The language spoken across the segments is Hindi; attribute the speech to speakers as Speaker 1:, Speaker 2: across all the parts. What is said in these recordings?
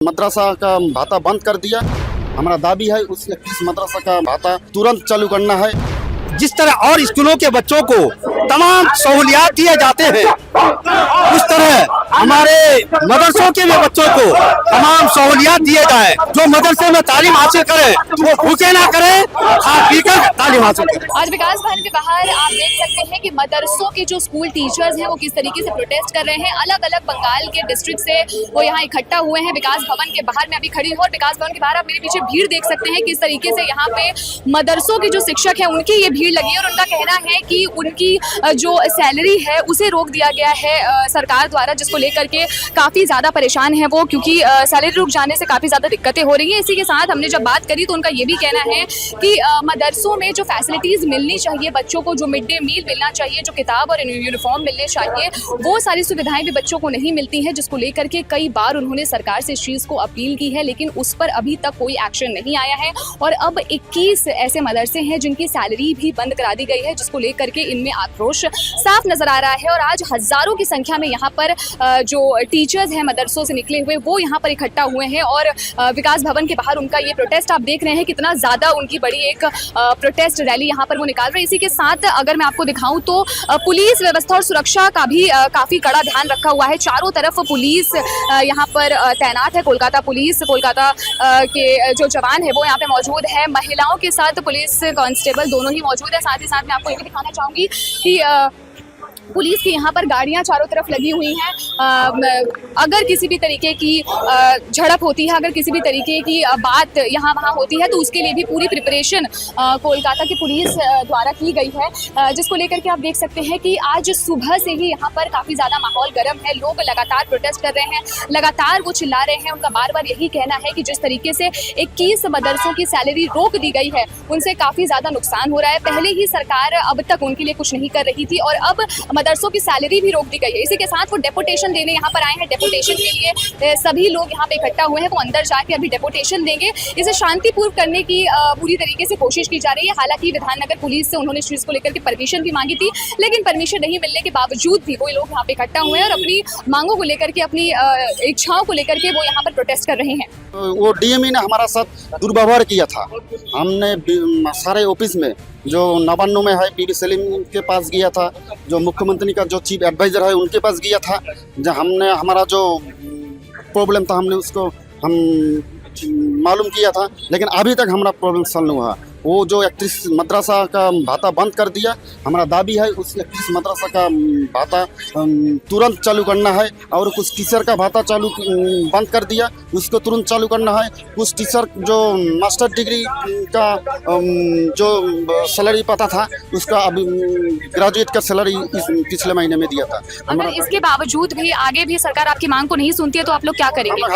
Speaker 1: मदरसा का भाता बंद कर दिया। हमारा दाबी है उस 21 मदरसा का भाता तुरंत चालू करना है।
Speaker 2: जिस तरह और स्कूलों के बच्चों को तमाम सहूलियात दिए जाते हैं, उस तरह हमारे मदरसों के भी बच्चों को तमाम सहूलियात दिए जाए। जो मदरसे में तालीम हासिल करे वो भूखे ना करे, खा पी कर तालीम हासिल करे।
Speaker 3: आज विकास भवन के बाहर आप देख सकते हैं कि मदरसों के जो स्कूल टीचर्स हैं वो किस तरीके से प्रोटेस्ट कर रहे हैं। अलग अलग बंगाल के डिस्ट्रिक्ट से वो यहाँ इकट्ठा हुए हैं। विकास भवन के बाहर मैं अभी खड़ी हूँ और विकास भवन के बाहर आप मेरे पीछे भीड़ देख सकते हैं किस तरीके से यहाँ पे मदरसों के जो शिक्षक हैं उनकी ये भीड़ लगी है और उनका कहना है कि उनकी जो सैलरी है उसे रोक दिया गया है सरकार द्वारा, जिसको लेकर के काफ़ी ज़्यादा परेशान है वो, क्योंकि सैलरी रुक जाने से काफ़ी ज़्यादा दिक्कतें हो रही हैं। इसी के साथ हमने जब बात करी तो उनका ये भी कहना है कि मदरसों में जो फैसिलिटीज़ मिलनी चाहिए बच्चों को, जो मिड डे मील मिलना चाहिए, जो किताब और यूनिफॉर्म मिलने चाहिए, वो सारी सुविधाएं भी बच्चों को नहीं मिलती हैं, जिसको लेकर के कई बार उन्होंने सरकार से इस चीज़ को अपील की है, लेकिन उस पर अभी तक कोई एक्शन नहीं आया है। और अब 21 ऐसे मदरसे हैं जिनकी सैलरी भी बंद करा दी गई है, जिसको लेकर के इनमें आक्रोश साफ नजर आ रहा है। और आज हजारों की संख्या में यहाँ पर जो टीचर्स हैं मदरसों से निकले हुए वो यहाँ पर इकट्ठा हुए हैं और विकास भवन के बाहर उनका ये प्रोटेस्ट आप देख रहे हैं कितना ज़्यादा उनकी बड़ी एक प्रोटेस्ट रैली यहाँ पर वो निकाल रहे हैं। इसी के साथ अगर मैं आपको दिखाऊं तो पुलिस व्यवस्था और सुरक्षा का भी काफ़ी कड़ा ध्यान रखा हुआ है। चारों तरफ पुलिस यहाँ पर तैनात है। कोलकाता पुलिस, कोलकाता के जो जवान है वो यहाँ पे मौजूद है। महिलाओं के साथ पुलिस कांस्टेबल दोनों ही मौजूद है। साथ ही साथ मैं आपको ये भी दिखाना चाहूँगी कि पुलिस की यहाँ पर गाड़ियाँ चारों तरफ लगी हुई हैं। अगर किसी भी तरीके की झड़प होती है, अगर किसी भी तरीके की बात यहाँ वहाँ होती है तो उसके लिए भी पूरी प्रिपरेशन कोलकाता की पुलिस द्वारा की गई है, जिसको लेकर के आप देख सकते हैं कि आज सुबह से ही यहाँ पर काफ़ी ज़्यादा माहौल गर्म है। लोग लगातार प्रोटेस्ट कर रहे हैं, लगातार वो चिल्ला रहे हैं। उनका बार बार यही कहना है कि जिस तरीके से 21 मदरसों की सैलरी रोक दी गई है उनसे काफ़ी ज़्यादा नुकसान हो रहा है। पहले ही सरकार अब तक उनके लिए कुछ नहीं कर रही थी और अब मदरसों की सैलरी भी रोक दी गई है। इसी के साथ वो डेपुटेशन देने यहाँ पर आए हैं। डेपुटेशन के लिए सभी लोग यहाँ पे इकट्ठा हुए हैं, वो अंदर जाके अभी डेपुटेशन देंगे। इसे शांतिपूर्व करने की पूरी तरीके से कोशिश की जा रही है। हालांकि विधाननगर पुलिस से उन्होंने इस चीज़ को लेकर के परमिशन भी मांगी थी, लेकिन परमिशन नहीं मिलने के बावजूद भी वो लोग यहाँ पे इकट्ठा हुए हैं और अपनी मांगों को लेकर के, अपनी इच्छाओं को लेकर के वो यहाँ पर प्रोटेस्ट कर रहे हैं।
Speaker 1: वो डीएमई ने हमारा साथ दुर्व्यवहार किया था। हमने सारे ऑफिस में जो नवान्नू में है पीडी सलीम के पास गया था, जो मुख्यमंत्री का जो चीफ एडवाइजर है उनके पास गया था। जब हमने हमारा जो प्रॉब्लम था हमने उसको हम मालूम किया था, लेकिन अभी तक हमारा प्रॉब्लम सॉल्व नहीं हुआ। वो जो 31 मदरसा का भाता बंद कर दिया। हमारा दाबी है उस 31 मदरसा का भाता तुरंत चालू करना है और कुछ टीचर का भाता चालू बंद कर दिया, उसको तुरंत चालू करना है। कुछ टीचर जो मास्टर डिग्री का जो सैलरी पता था उसका अभी ग्रेजुएट का सैलरी पिछले महीने में दिया था।
Speaker 3: अगर इसके बावजूद भी आगे भी सरकार आपकी मांग को नहीं सुनती है तो आप लोग क्या करेंगे?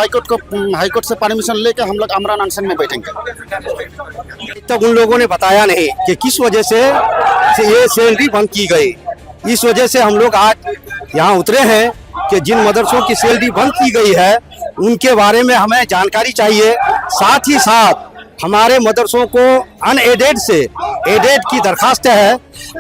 Speaker 1: हाईकोर्ट से परमिशन लेकर हम लोग आमरण अनशन में बैठेंगे।
Speaker 2: तक उन लोगों ने बताया नहीं कि किस वजह से ये सैलरी बंद की गई। इस वजह से हम लोग आज यहाँ उतरे हैं कि जिन मदरसों की सैलरी बंद की गई है उनके बारे में हमें जानकारी चाहिए। साथ ही साथ हमारे मदरसों को अनएडेड से एडेड की दरखास्त है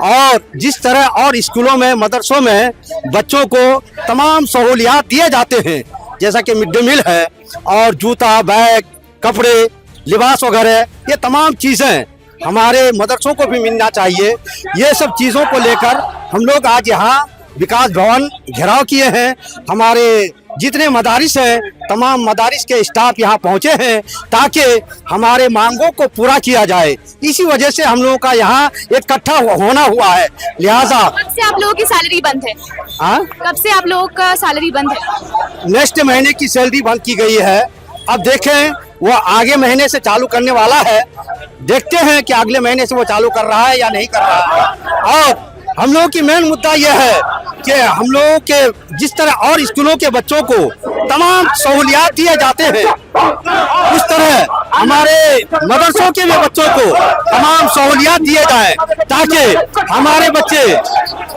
Speaker 2: और जिस तरह और स्कूलों में, मदरसों में बच्चों को तमाम सहूलियात दिए जाते हैं, जैसा कि मिड डे मील है और जूता, बैग, कपड़े, लिबास वगैरह, ये तमाम चीज़ें हमारे मदरसों को भी मिलना चाहिए। ये सब चीज़ों को लेकर हम लोग आज यहाँ विकास भवन घेराव किए हैं। हमारे जितने मदारिस हैं तमाम मदारिस के स्टाफ यहाँ पहुँचे हैं ताकि हमारे मांगों को पूरा किया जाए। इसी वजह से हम लोगों का यहाँ इकट्ठा होना हुआ है। लिहाजा
Speaker 3: कब से आप लोगों की सैलरी बंद है?
Speaker 2: हाँ,
Speaker 3: कब से आप लोगों का सैलरी बंद है?
Speaker 2: नेक्स्ट महीने की सैलरी बंद की गई है। अब देखें वो आगे महीने से चालू करने वाला है। देखते हैं कि अगले महीने से वो चालू कर रहा है या नहीं कर रहा है। और हम लोगों की मेन मुद्दा यह है कि हम लोगों के जिस तरह और स्कूलों के बच्चों को तमाम सहूलियात दिए जाते हैं, उस तरह हमारे मदरसों के भी बच्चों को तमाम सहूलियात दिए जाए ताकि हमारे बच्चे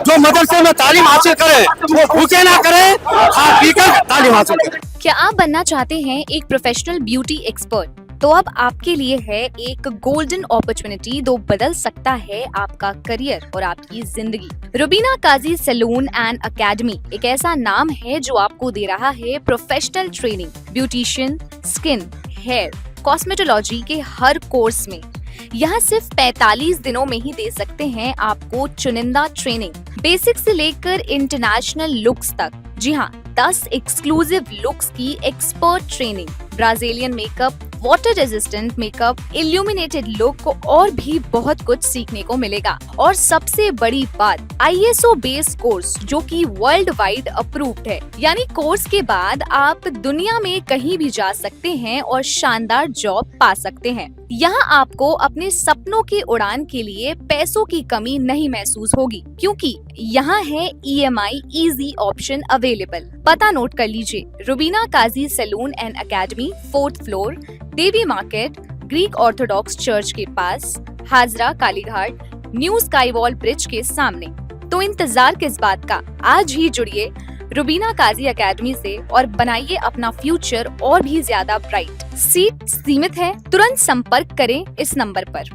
Speaker 2: जो मदरसे में तालीम हासिल करें वो भूखे ना करें, खा पी कर तालीम हासिल करें।
Speaker 3: क्या आप बनना चाहते हैं एक प्रोफेशनल ब्यूटी एक्सपर्ट? तो अब आपके लिए है एक गोल्डन अपॉर्चुनिटी जो बदल सकता है आपका करियर और आपकी जिंदगी। Rubina Kazi salon and academy एक ऐसा नाम है जो आपको दे रहा है professional training, beautician, skin, hair, cosmetology के हर कोर्स में। यहाँ सिर्फ 45 दिनों में ही दे सकते हैं आपको चुनिंदा ट्रेनिंग, बेसिक से लेकर इंटरनेशनल लुक्स तक। जी हाँ, 10 एक्सक्लूसिव लुक्स की expert training, Brazilian makeup, water resistant makeup, illuminated look और भी बहुत कुछ सीखने को मिलेगा। और सबसे बड़ी बात, ISO बेस्ड कोर्स जो कि वर्ल्ड वाइड अप्रूव्ड है। यानी कोर्स के बाद आप दुनिया में कहीं भी जा सकते हैं और शानदार जॉब पा सकते हैं। यहाँ आपको अपने सपनों की उड़ान के लिए पैसों की कमी नहीं महसूस होगी, क्योंकि यहाँ है EMI इजी ऑप्शन अवेलेबल। पता नोट कर लीजिए, Rubina Kazi salon and academy, 4th floor, Devi market, Greek Orthodox church के पास, Hazra Kalighat, new sky wall bridge के सामने। तो इंतजार किस बात का, आज ही जुड़िए रुबीना काजी एकेडमी से और बनाइए अपना फ्यूचर और भी ज्यादा ब्राइट। सीट सीमित है, तुरंत संपर्क करें इस नंबर पर।